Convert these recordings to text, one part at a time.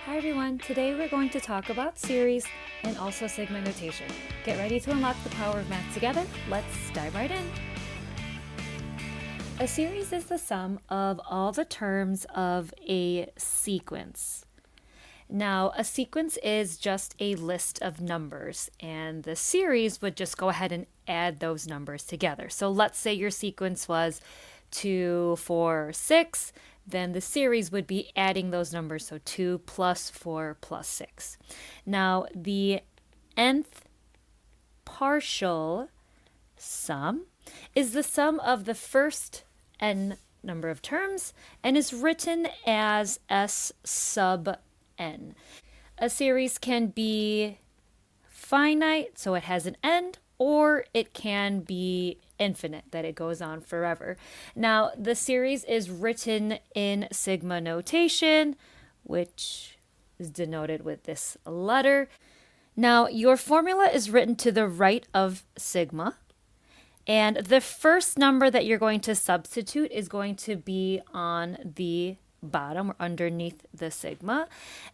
Hi everyone, today we're going to talk about series and also sigma notation. Get ready to unlock the power of math together. Let's dive right in. A series is the sum of all the terms of a sequence. Now, a sequence is just a list of numbers, and the series would just go ahead and add those numbers together. So let's say your sequence was 2, 4, 6, then the series would be adding those numbers, so 2 plus 4 plus 6. Now, the nth partial sum is the sum of the first n number of terms and is written as S sub n. A series can be finite, so it has an end, or it can be infinite, that it goes on forever. Now, the series is written in sigma notation, which is denoted with this letter. Now, your formula is written to the right of sigma, and the first number that you're going to substitute is going to be on the bottom or underneath the sigma,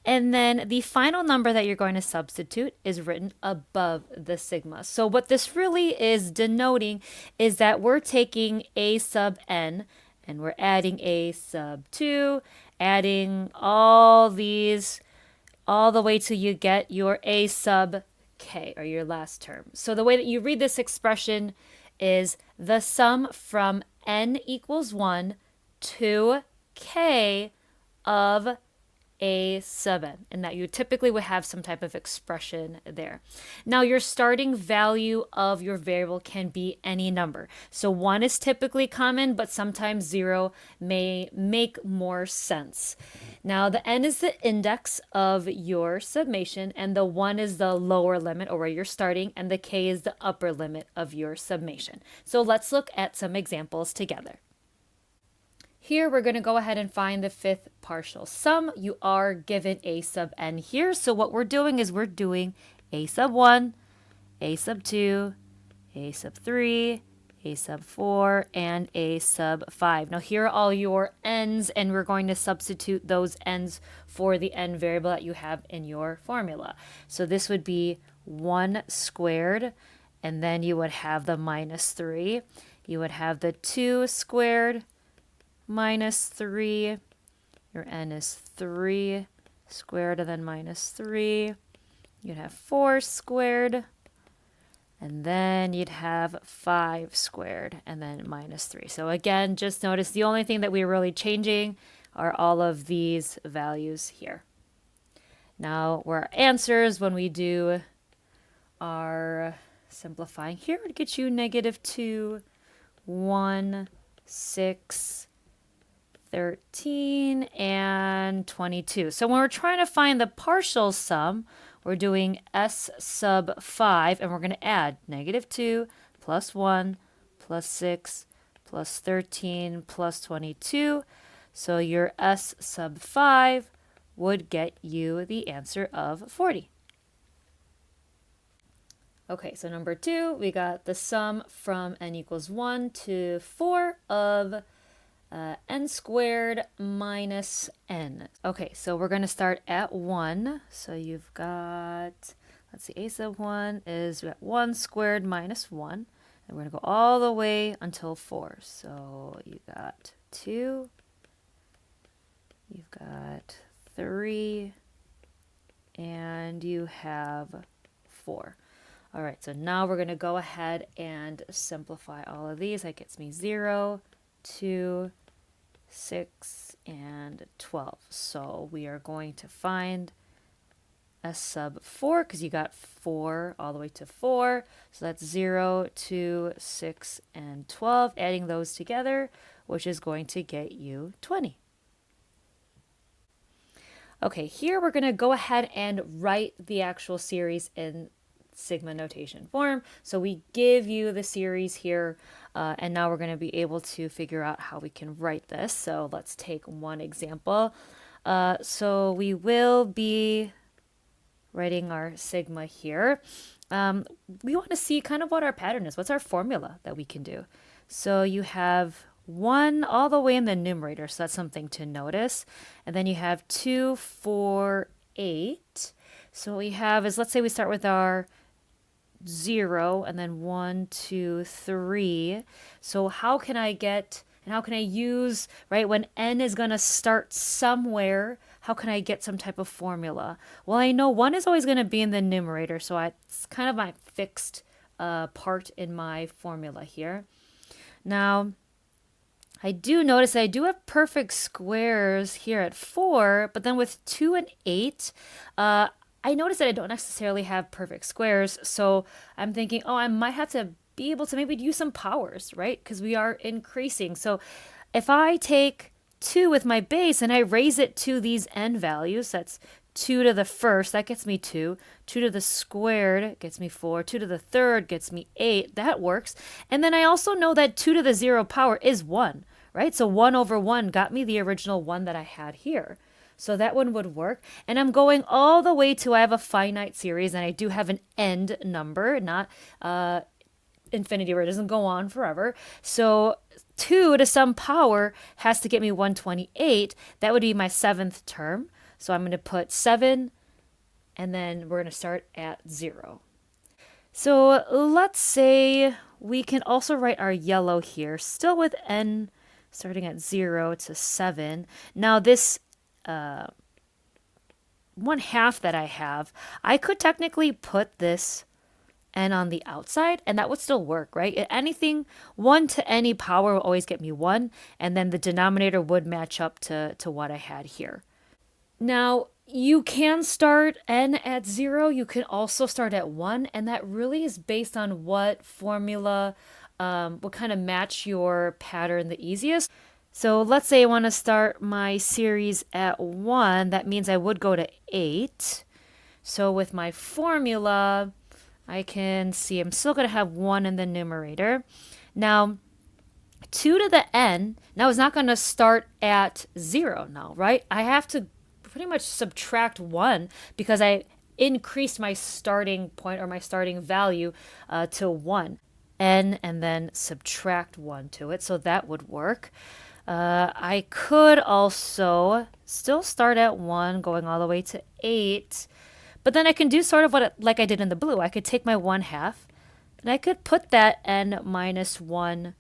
and then the final number that you're going to substitute is written above the sigma. So what this really is denoting is that we're taking a sub n and we're adding a sub 2, adding all these all the way till you get your a sub k, or your last term. So the way that you read this expression is the sum from n equals 1 to k of a sub n, and that you typically would have some type of expression there. Now, your starting value of your variable can be any number. So 1 is typically common, but sometimes 0 may make more sense. Now, the n is the index of your summation, and the 1 is the lower limit, or where you're starting, and the k is the upper limit of your summation. So let's look at some examples together. Here we're going to go ahead and find the fifth partial sum. You are given a sub n here. So what we're doing is we're doing a sub 1, a sub 2, a sub 3, a sub 4, and a sub 5. Now here are all your n's, and we're going to substitute those n's for the n variable that you have in your formula. So this would be 1 squared, and then you would have the minus 3. You would have the 2 squared, minus 3, your n is 3 squared and then minus 3. You'd have 4 squared, and then you'd have 5 squared and then minus 3. So again, just notice the only thing that we're really changing are all of these values here. Now, our answers when we do our simplifying here would get you negative 2, 1, 6, 13, and 22. So when we're trying to find the partial sum, we're doing S sub 5, and we're going to add negative 2 plus 1 plus 6 plus 13 plus 22. So your S sub 5 would get you the answer of 40. Okay, so number 2, we got the sum from n equals 1 to 4 of n squared minus n. Okay, so we're going to start at 1. So you've got, let's see, a sub 1 is 1 squared minus 1. And we're going to go all the way until 4. So you got 2, you've got 3, and you have 4. All right, so now we're going to go ahead and simplify all of these. That gets me 0, 2, 6, and 12. So we are going to find S sub 4 because you got 4 all the way to 4. So that's 0, 2, 6, and 12. Adding those together, which is going to get you 20. Okay, here we're going to go ahead and write the actual series in sigma notation form. So we give you the series here, and now we're going to be able to figure out how we can write this. So let's take one example. So we will be writing our sigma here. We want to see kind of what our pattern is. What's our formula that we can do? So you have 1 all the way in the numerator, so that's something to notice. And then you have 2, 4, 8. So what we have is, let's say we start with our 0 and then 1, 2, 3. So how can I get, and how can I use, right, when n is going to start somewhere, how can I get some type of formula? Well, I know 1 is always going to be in the numerator, so it's kind of my fixed part in my formula here. Now, I do notice that I do have perfect squares here at 4, but then with 2 and 8, I notice that I don't necessarily have perfect squares, so I'm thinking, oh, I might have to be able to maybe use some powers, right? Because we are increasing. So if I take 2 with my base and I raise it to these n values, that's 2 to the first, that gets me 2. 2 to the squared gets me 4. 2 to the third gets me 8. That works. And then I also know that 2 to the 0 power is 1, right? So 1 over 1 got me the original 1 that I had here. So that one would work. And I'm going all the way to, I have a finite series and I do have an end number, not infinity where it doesn't go on forever. So 2 to some power has to get me 128. That would be my 7th term. So I'm going to put 7 and then we're going to start at 0. So let's say we can also write our yellow here, still with n starting at 0 to 7. Now this 1/2 that I have, I could technically put this n on the outside and that would still work, right? Anything 1 to any power will always get me 1, and then the denominator would match up to what I had here. Now, you can start n at 0. You can also start at 1, and that really is based on what formula will kind of match your pattern the easiest. So let's say I want to start my series at 1. That means I would go to 8. So with my formula, I can see I'm still going to have 1 in the numerator. Now, 2 to the n, now is not going to start at 0 now, right? I have to pretty much subtract 1 because I increased my starting point or my starting value to 1. N and then subtract 1 to it, so that would work. I could also still start at 1 going all the way to 8, but then I can do sort of like I did in the blue. I could take my 1/2 and I could put that n minus 1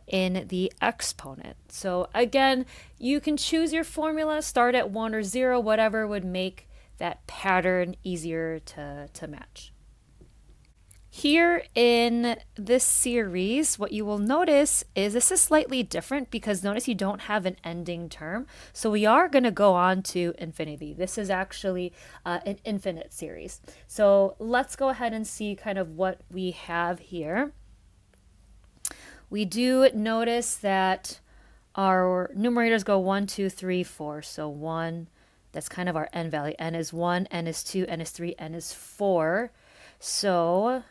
in the exponent. So again, you can choose your formula, start at 1 or 0, whatever would make that pattern easier to match. Here in this series, what you will notice is this is slightly different because notice you don't have an ending term. So we are going to go on to infinity. This is actually an infinite series. So let's go ahead and see kind of what we have here. We do notice that our numerators go 1, 2, 3, 4. So 1, that's kind of our n value. N is 1, n is 2, n is 3, n is 4. So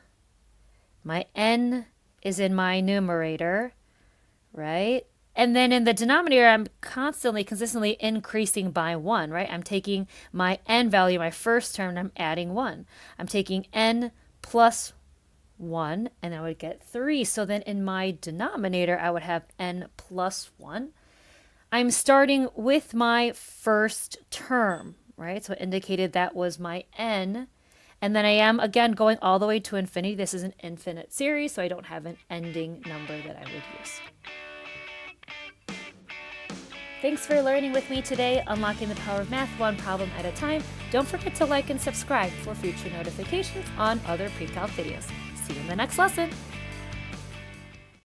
my n is in my numerator, right? And then in the denominator, I'm consistently increasing by 1, right? I'm taking my n value, my first term, and I'm adding 1. I'm taking n plus 1, and I would get 3. So then in my denominator, I would have n plus 1. I'm starting with my first term, right? So it indicated that was my n. And then I am, again, going all the way to infinity. This is an infinite series, so I don't have an ending number that I would use. Thanks for learning with me today, unlocking the power of math one problem at a time. Don't forget to like and subscribe for future notifications on other pre-calc videos. See you in the next lesson.